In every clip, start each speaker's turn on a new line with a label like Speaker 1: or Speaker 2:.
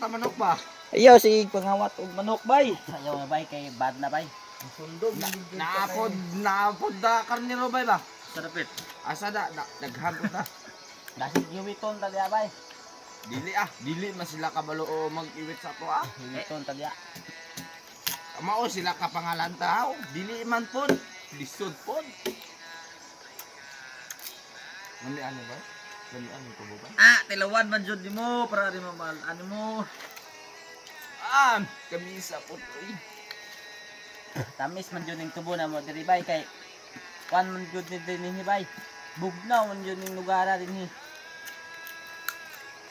Speaker 1: na manok ba?
Speaker 2: Ayaw, si pangawat og manok bay.
Speaker 3: Ayaw na bay, kay bad na bay.
Speaker 2: Sundog.
Speaker 1: Naapod da karniro ba ba?
Speaker 3: Sarapit.
Speaker 1: Asa daghan ko ta.
Speaker 3: Dasig yuwiton tagya bay.
Speaker 1: Dili man sila kabalo o mag-iwit sa to ah.
Speaker 3: Yuwiton tagya.
Speaker 1: Mao sila kapangalan tao. Dili man pod, lisod pod. Mali ano ba? Mali ano ko ba?
Speaker 3: Tilawan man jud nimo para di mamal ano mo.
Speaker 1: Kamisa pod oy.
Speaker 3: Tamis man jud ning tubo na mo diri bay kay kuan man jud ni dinhi bay. Bugnaw man jud ning lugar dinhi.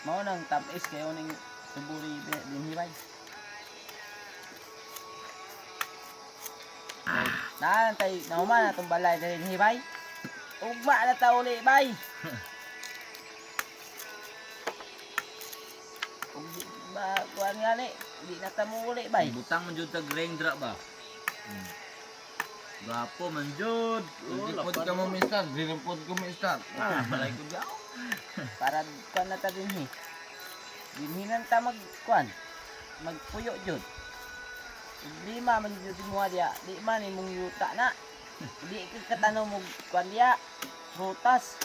Speaker 3: Mao nang tamis kay uning tubo dinhi bay. Tay nauman na tong balay dinhi bay. Ugma na ta uli bay. Ba kuan gani di na ta mo uli bay.
Speaker 4: Butang man jud tag rain dra ba? Gapo man jud.
Speaker 1: Dili pod ka mo mister, dili pod ko mister.
Speaker 4: Balay ko daw.
Speaker 3: Para kuan na ta dinhi. Dinhi nan ta mag kuan. Magpuyo jud. Lima man jud mo dia, di man imong yuta na. Di ka katanom mo kuan dia. Prutas.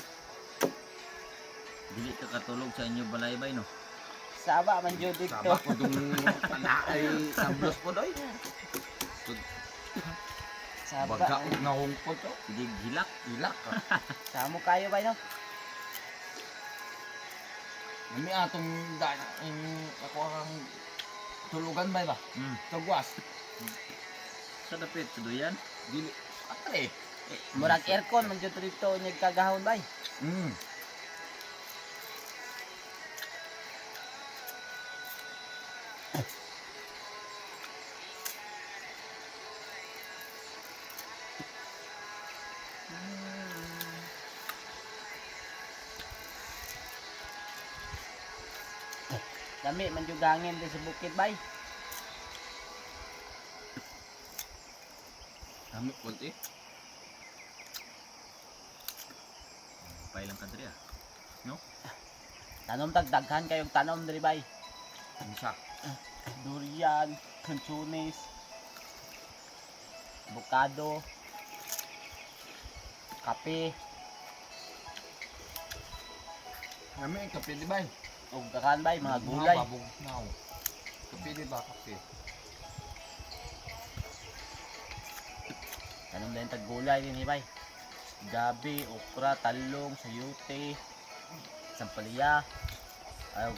Speaker 4: Dili ka katulog sa inyo balay bay no.
Speaker 3: Saba man jud dito.
Speaker 1: Saba ko dong panaay sablos pod oy.
Speaker 3: Saba.
Speaker 1: Baga og nahungkot to.
Speaker 4: Dig hilak.
Speaker 1: Ilak ka.
Speaker 3: Samo kayo ba no?
Speaker 1: Nami atong ako ang tulugan ba ba? Tugwas.
Speaker 4: Sa dapit tuduyan.
Speaker 1: Dili atre.
Speaker 3: Murag aircon man jud dito nya kagahon bay. Dami man jud hangin din sa bukid bay.
Speaker 1: Kami pod eh.
Speaker 4: Pay lang ka diri ah. No?
Speaker 3: Tanom daghan kayong tanom diri bay.
Speaker 1: Isa.
Speaker 3: Durian, cantunis, avocado, kape,
Speaker 1: Kami kape di ba?
Speaker 3: ug dakan bay mga gulay.
Speaker 1: Now. Kape di ba kape?
Speaker 3: Tanom din tag gulay din bay. Gabi, okra, talong, sayote, sampalaya,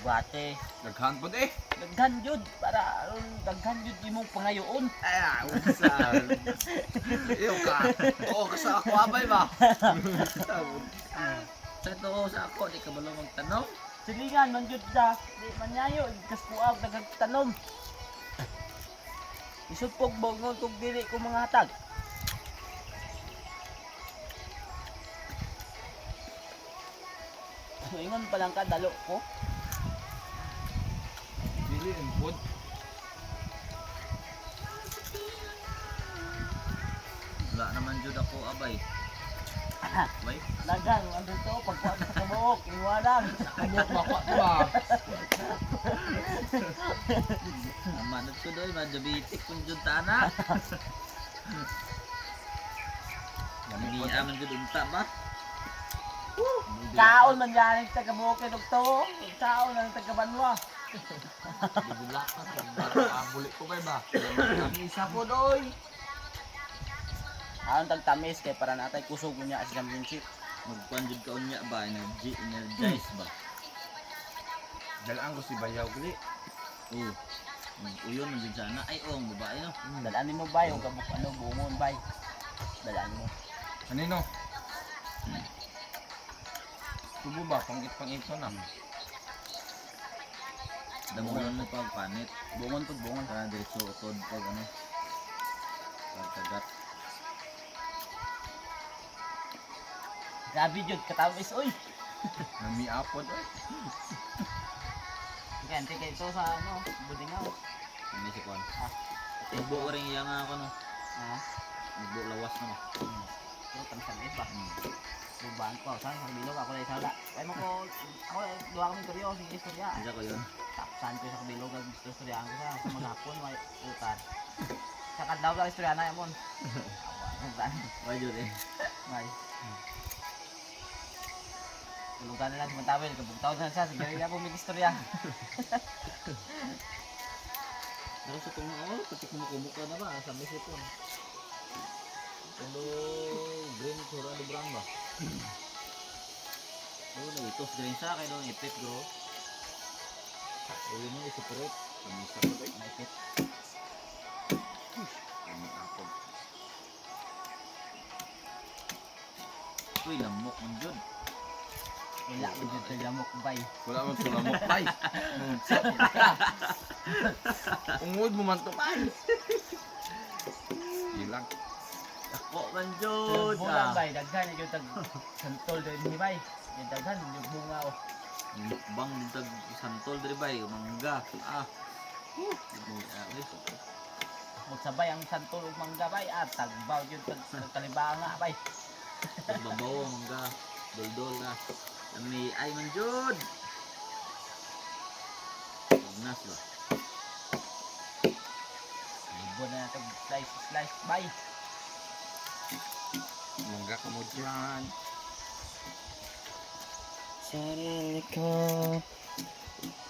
Speaker 3: bate.
Speaker 1: Daghan pod eh.
Speaker 3: Daghan jud para aron daghan jud imong pangayoon.
Speaker 1: Unsa. Iyo ka. Oo ka sa ako abay ba?
Speaker 4: Sa to sa ako di ka balo magtanong.
Speaker 3: Silingan man jud sa di manyayo kas puag daghang tanom. Isupog bognon kog dili ko mga hatag. Ingon pa lang ka dalo ko.
Speaker 1: Dili ang pod.
Speaker 4: Wala naman jud ako abay. Bay.
Speaker 3: Lagang ando to pagkuan sa kabuok iwanan.
Speaker 1: Kabuk bako ba?
Speaker 4: Aman to doy majabitik kun jud tana. Nami aman jud unta ba?
Speaker 3: Kaon man yan sa kabuok kay doktor. Kaon ang taga Banwa.
Speaker 1: Dibula ka sa bulik ko ba? Kami isa pod oy.
Speaker 3: Aon tag tamis kay para natay kusog niya sa championship.
Speaker 4: Magkuan jud ka unya ba energize ba?
Speaker 1: Dalaan ko si Bayaw gali.
Speaker 4: Oo. Uyon man jud sana. Ay ang babae no.
Speaker 3: Dalaan mo bay o kabuk ano bungon bay. Dalaan mo.
Speaker 1: Kanino? Tubo ba pangit-pangito na?
Speaker 4: Damulan mo pag panit.
Speaker 3: Bungon pud bungon.
Speaker 4: Para diretso utod pag ano. Pag kagat.
Speaker 3: Grabe jud katamis oy.
Speaker 1: Nami apod oy.
Speaker 3: Gante kay ito sa ano, budingaw.
Speaker 4: Ini si kuan.
Speaker 3: Ah.
Speaker 4: Ibo ko rin yang ako no.
Speaker 3: Ah,
Speaker 4: Ibo lawas na.
Speaker 3: ito tamsan ba? Buban ko sa bilog ako na isala. Kaya mo ko ako duwa kami kuryo sige istorya.
Speaker 4: Isa ko yun.
Speaker 3: Tapos saan ko sa kabilog ang gusto istoryahan ko sa maghapon may utan. Sa kadlaw lang istoryahan na yamon. Awa,
Speaker 4: Why yun eh?
Speaker 3: may. Tulugan na lang sa Mantawil, kabugtaw na siya, sige na po may istorya.
Speaker 4: Pero sa kung ano, pati kumukumukha na ba sa mesipon. Pero green sura de brown ba? Oh, nagitos green sa akin doon, ipit bro. Uwi mo i-separate.
Speaker 1: Kamusta ko day?
Speaker 3: Maipit.
Speaker 1: Ano ako?
Speaker 4: Uy, lamok man dyan.
Speaker 3: Wala ko dito sa lamok bay.
Speaker 1: Wala man tulamok bay. Ungod mo man to bay. Ilang.
Speaker 4: Ako man
Speaker 3: Sa
Speaker 4: dyan.
Speaker 3: bulan bay, daghan yung tag santol din ni bay. Yung daghan yung bunga o.
Speaker 4: Bang tag santol diri bay, mangga.
Speaker 3: Magsabay ang santol ug mangga bay at tagbaw yun tag kalibanga bay.
Speaker 4: Babaw mangga. Dol-dol na. Kami ay man dyan. Nas ba?
Speaker 3: Libo na natin slice bay.
Speaker 1: Mangga ka mo dyan.
Speaker 2: Sarili ko.